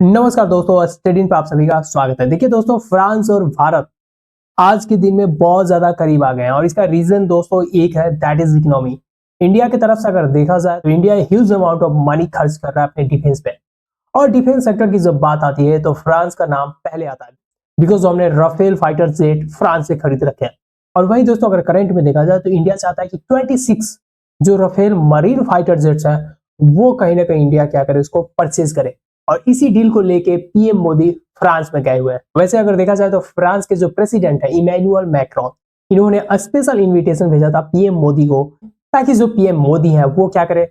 नमस्कार दोस्तों, स्टडी पे आप सभी का स्वागत है। देखिए दोस्तों, फ्रांस और भारत आज के दिन में बहुत ज्यादा करीब आ गए हैं और इसका रीजन दोस्तों एक है, दैट इज इकोनॉमी। इंडिया की तरफ से अगर देखा जाए तो India huge amount of money खर्च कर रहा है अपने डिफेंस पे। और डिफेंस सेक्टर की जब बात आती है तो फ्रांस का नाम पहले आता है, बिकॉज हमने राफेल फाइटर जेट फ्रांस से खरीद रखे हैं। और वही दोस्तों, अगर करंट में देखा जाए तो इंडिया चाहता है कि 26 जो राफेल मरीन फाइटर जेट्स है वो कहीं ना कहीं इंडिया क्या करे, उसको परचेज करे। और इसी डील को लेके पीएम मोदी फ्रांस में गए हुए हैं। वैसे अगर देखा जाए तो फ्रांस के जो प्रेसिडेंट है इमैनुअल मैक्रोन, इन्होंने स्पेशल इनविटेशन भेजा था पीएम मोदी को, ताकि जो पीएम मोदी है वो क्या करे,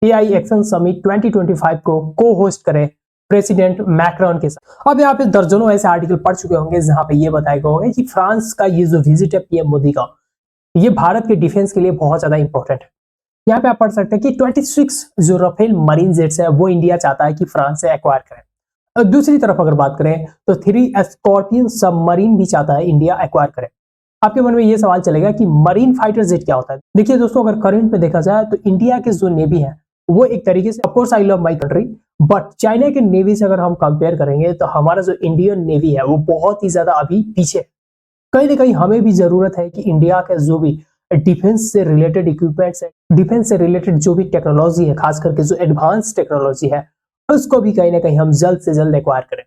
एआई एक्शन समिट 2025 को को होस्ट करे प्रेसिडेंट मैक्रोन के साथ। अब यहाँ पे दर्जनों ऐसे आर्टिकल पढ़ चुके होंगे जहां पे ये बताया गया होगा कि फ्रांस का ये जो विजिट है पीएम मोदी का, ये भारत के डिफेंस के लिए बहुत ज्यादा इंपॉर्टेंट है। यहाँ पे आप पढ़ सकते हैं कि 26 जो राफेल मरीन जेट्स है वो इंडिया चाहता है कि फ्रांस से एक्वायर करे। और दूसरी तरफ अगर बात करें तो 3 स्कॉर्पियन सबमरीन भी चाहता है इंडिया एक्वायर करे। आपके मन में ये सवाल चलेगा कि मरीन फाइटर जेट क्या होता है। देखिए दोस्तों, अगर करंट में देखा जाए तो इंडिया के जो नेवी है वो एक तरीके से, of course I love my country, but China के नेवी से अगर हम कंपेयर करेंगे तो हमारा जो इंडियन नेवी है वो बहुत ही ज्यादा अभी पीछे है। कहीं ना कहीं हमें भी जरूरत है कि इंडिया के जो भी डिफेंस से रिलेटेड इक्विपमेंट्स है, डिफेंस से रिलेटेड जो भी टेक्नोलॉजी है, खास करके जो एडवांस टेक्नोलॉजी है, उसको भी कहीं ना कहीं हम जल्द से जल्द एक्वायर करें।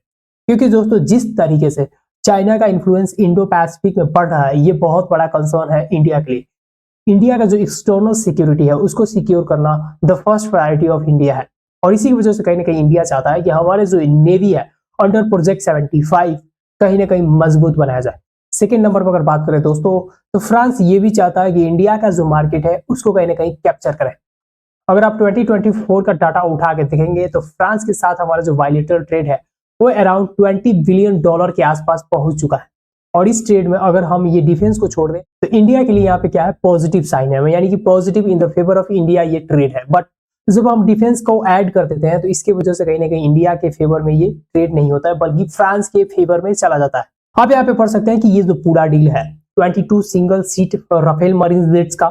क्योंकि दोस्तों, जिस तरीके से चाइना का इन्फ्लुएंस इंडो पैसिफिक में बढ़ रहा है, ये बहुत बड़ा कंसर्न है इंडिया के लिए। इंडिया का जो एक्सटर्नल सिक्योरिटी है उसको सिक्योर करना the first priority of India है। और इसी की वजह से कहीं ना कहीं इंडिया चाहता है कि हमारे जो नेवी है अंडर प्रोजेक्ट 75 कहीं ना कहीं मजबूत बनाया जाए। सेकेंड नंबर पर अगर बात करें दोस्तों, तो फ्रांस ये भी चाहता है कि इंडिया का जो मार्केट है उसको कहीं ना कहीं कैप्चर करें। अगर आप 2024 का डाटा उठा के देखेंगे तो फ्रांस के साथ हमारा जो बायलैटरल ट्रेड है वो अराउंड $20 बिलियन के आसपास पहुंच चुका है। और इस ट्रेड में अगर हम ये डिफेंस को छोड़ दें तो इंडिया के लिए यहाँ पे क्या है, पॉजिटिव साइन है, यानी कि positive in the favour of India ये ट्रेड है। बट जब हम डिफेंस को ऐड कर देते हैं तो इसकी वजह से कहीं ना कहीं इंडिया के फेवर में ये ट्रेड नहीं होता है, बल्कि फ्रांस के फेवर में चला जाता है। आप यहाँ पे पढ़ सकते हैं कि ये जो पूरा डील है 22 single seat Rafale marine jets का,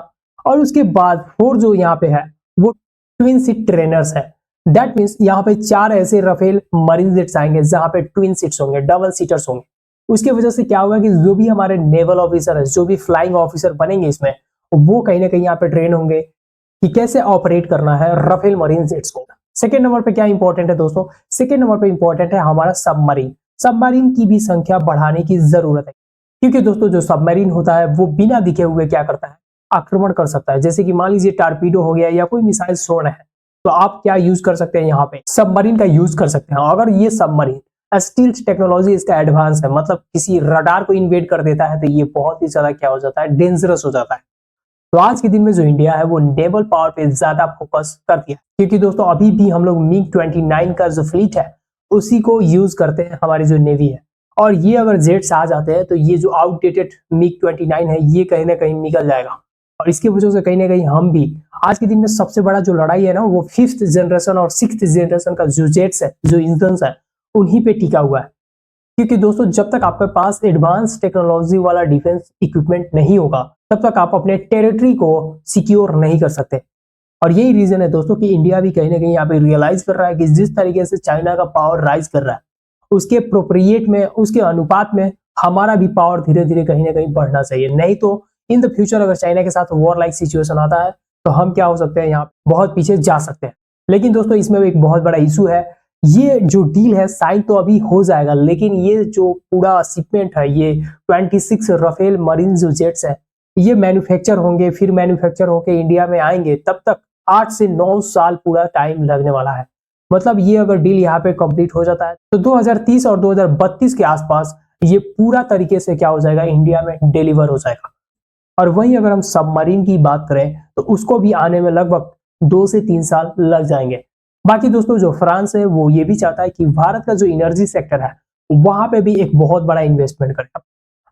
और उसके बाद 4 जो यहाँ पे है वो ट्विन सीट ट्रेनर्स है। दैट मीन्स यहाँ पे 4 ऐसे राफेल मरीन जेट्स आएंगे जहां पे ट्विन सीट्स होंगे, डबल सीटर्स होंगे। उसकी वजह से क्या होगा कि जो भी हमारे नेवल ऑफिसर है, जो भी फ्लाइंग ऑफिसर बनेंगे इसमें, वो कहीं ना कहीं यहाँ पे ट्रेन होंगे कि कैसे ऑपरेट करना है राफेल मरीन जेट्स को। सेकेंड नंबर पे क्या इंपॉर्टेंट है दोस्तों, सेकेंड नंबर पे इंपॉर्टेंट है हमारा सबमरीन। सबमरीन की भी संख्या बढ़ाने की जरूरत है, क्योंकि दोस्तों जो सबमरीन होता है वो बिना दिखे हुए क्या करता है, आक्रमण कर सकता है। जैसे कि मान लीजिए टारपीडो हो गया या कोई मिसाइल छोड़ना है, तो आप क्या यूज कर सकते हैं, यहाँ पे सबमरीन का यूज कर सकते हैं। अगर ये सबमरीन स्टील्थ टेक्नोलॉजी इसका एडवांस है, मतलब किसी रडार को इन्वेड कर देता है, तो ये बहुत ही ज्यादा क्या हो जाता है, डेंजरस हो जाता है। तो आज के दिन में जो इंडिया है वो नेवल पावर पे ज्यादा फोकस कर दिया, क्योंकि दोस्तों अभी भी हम लोग मिग 29 का जो फ्लीट है उसी को यूज करते हैं, हमारी जो नेवी है। और ये अगर जेट्स आ जाते हैं तो ये जो आउटडेटेड मिग 29 है ये कहीं ना कहीं निकल जाएगा। और इसकी वजह से कहीं ना कहीं हम भी आज के दिन में सबसे बड़ा जो लड़ाई है ना, वो 5th जनरेशन और 6th जनरेशन का जो जेट्स है, जो इंजन है, उन्हीं पे टिका हुआ है। क्योंकि दोस्तों जब तक आपके पास एडवांस टेक्नोलॉजी वाला डिफेंस इक्विपमेंट नहीं होगा तब तक आप अपने टेरिटरी को सिक्योर नहीं कर सकते। और यही रीजन है दोस्तों कि इंडिया भी कहीं ना कहीं यहाँ पे रियलाइज कर रहा है कि जिस तरीके से चाइना का पावर राइज कर रहा है उसके प्रोप्रिएट में, उसके अनुपात में हमारा भी पावर धीरे धीरे कहीं ना कहीं बढ़ना चाहिए। नहीं तो इन द फ्यूचर अगर चाइना के साथ वॉर लाइक सिचुएशन आता है तो हम क्या हो सकते हैं, यहाँ बहुत पीछे जा सकते हैं। लेकिन दोस्तों इसमें एक बहुत बड़ा इशू है, ये जो डील है साइन तो अभी हो जाएगा, लेकिन ये जो पूरा शिपमेंट है, ये 26 राफेल मरीन जो जेट्स है ये मैन्युफैक्चर होंगे, फिर मैन्युफैक्चर होकर इंडिया में आएंगे, तब तक 8 से 9 साल पूरा टाइम लगने वाला है। मतलब ये अगर डील यहाँ पे कंप्लीट हो जाता है तो 2030 और 2032 के आसपास ये पूरा तरीके से क्या हो जाएगा, इंडिया में डिलीवर हो जाएगा। और वहीं अगर हम सबमरीन की बात करें तो उसको भी आने में लगभग 2 से 3 साल लग जाएंगे। बाकी दोस्तों जो फ्रांस है वो ये भी चाहता है कि भारत का जो एनर्जी सेक्टर है वहां पे भी एक बहुत बड़ा इन्वेस्टमेंट करे।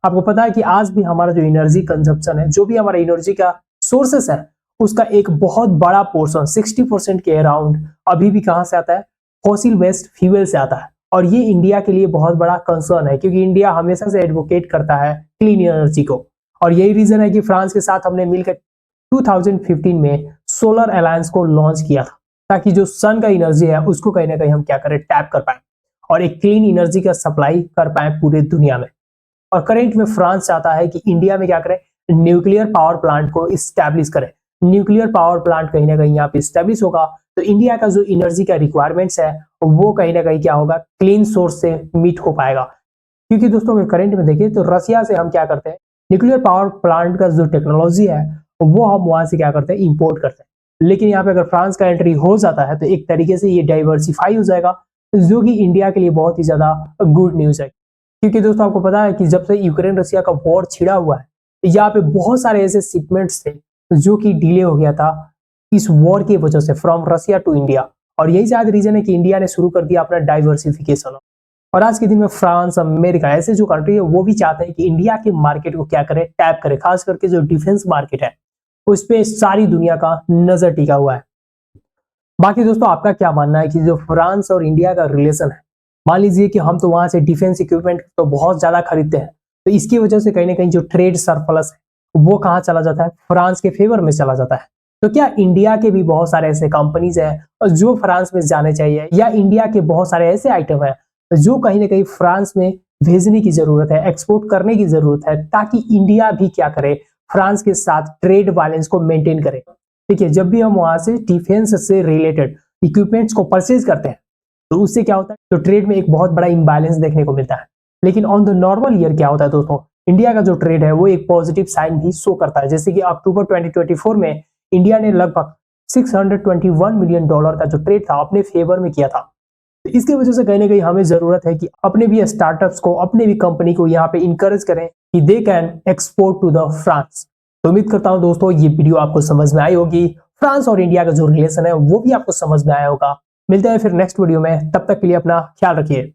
आपको पता है कि आज भी हमारा जो एनर्जी कंजप्शन है, जो भी हमारा एनर्जी का सोर्सेस है, उसका एक बहुत बड़ा पोर्शन 60% के अराउंड अभी भी कहां से आता है, फॉसिल बेस्ड फ्यूल से आता है। और ये इंडिया के लिए बहुत बड़ा कंसर्न है, क्योंकि इंडिया हमेशा से एडवोकेट करता है क्लीन एनर्जी को। और यही रीजन है कि फ्रांस के साथ हमने मिलकर 2015 में सोलर अलायंस को लॉन्च किया था, ताकि जो सन का एनर्जी है उसको कहीं ना कहीं हम क्या करें, टैप कर पाए। और एक क्लीन एनर्जी का सप्लाई कर पाए पूरे दुनिया में। और करंट में फ्रांस चाहता है कि इंडिया में क्या करें, न्यूक्लियर पावर प्लांट को इस्टेब्लिश करें। न्यूक्लियर पावर प्लांट कहीं ना कहीं यहाँ पे इस्टेब्लिश होगा तो इंडिया का जो एनर्जी का रिक्वायरमेंट्स है वो कहीं ना कहीं क्या होगा, क्लीन सोर्स से मीट हो पाएगा। क्योंकि दोस्तों अगर करंट में देखें तो रसिया से हम क्या करते हैं, न्यूक्लियर पावर प्लांट का जो टेक्नोलॉजी है वो हम वहां से क्या करते हैं, इंपोर्ट करते हैं। लेकिन यहाँ पे अगर फ्रांस का एंट्री हो जाता है तो एक तरीके से ये डाइवर्सिफाई हो जाएगा, जो कि इंडिया के लिए बहुत ही ज्यादा गुड न्यूज है। क्योंकि दोस्तों आपको पता है कि जब से यूक्रेन रसिया का वॉर छिड़ा हुआ है, यहाँ पे बहुत सारे ऐसे शिपमेंट्स थे जो कि डिले हो गया था इस वॉर की वजह से, फ्रॉम रसिया टू इंडिया। और यही शायद रीजन है कि इंडिया ने शुरू कर दिया अपना डाइवर्सिफिकेशन। और आज के दिन में फ्रांस, अमेरिका ऐसे जो कंट्री है वो भी चाहते हैं कि इंडिया के मार्केट को क्या करे, टैप करे। खास करके जो डिफेंस मार्केट है उस पर सारी दुनिया का नजर टिका हुआ है। बाकी दोस्तों आपका क्या मानना है कि जो फ्रांस और इंडिया का रिलेशन है, मान लीजिए कि हम तो वहां से डिफेंस इक्विपमेंट तो बहुत ज्यादा खरीदते हैं, तो इसकी वजह से कहीं ना कहीं जो ट्रेड सरप्लस है वो कहाँ चला जाता है, फ्रांस के फेवर में चला जाता है। तो क्या इंडिया के भी बहुत सारे ऐसे कंपनीज हैं जो फ्रांस में जाने चाहिए, या इंडिया के बहुत सारे ऐसे आइटम है जो कहीं ना कहीं फ्रांस में भेजने की जरूरत है, एक्सपोर्ट करने की जरूरत है, ताकि इंडिया भी क्या करे, फ्रांस के साथ ट्रेड बैलेंस को मेंटेन करे। देखिए जब भी हम वहां से डिफेंस से रिलेटेड इक्विपमेंट्स को परचेज करते हैं तो उससे क्या होता है, तो ट्रेड में एक बहुत बड़ा इम्बैलेंस देखने को मिलता है। लेकिन ऑन द नॉर्मल ईयर क्या होता है दोस्तों, इंडिया का जो ट्रेड है वो एक पॉजिटिव साइन भी शो करता है। जैसे कि अक्टूबर 2024 में इंडिया ने लगभग $621 मिलियन का जो ट्रेड था अपने फेवर में किया था। तो इसकी वजह से कहीं ना कहीं हमें जरूरत है कि अपने भी स्टार्टअप्स को, अपने भी कंपनी को यहाँ पे इंकरेज करें कि they can export to the France. तो उम्मीद करता हूं दोस्तों ये वीडियो आपको समझ में आई होगी, फ्रांस और इंडिया का जो रिलेशन है वो भी आपको समझ में आया होगा। मिलते हैं फिर नेक्स्ट वीडियो में, तब तक के लिए अपना ख्याल रखिए।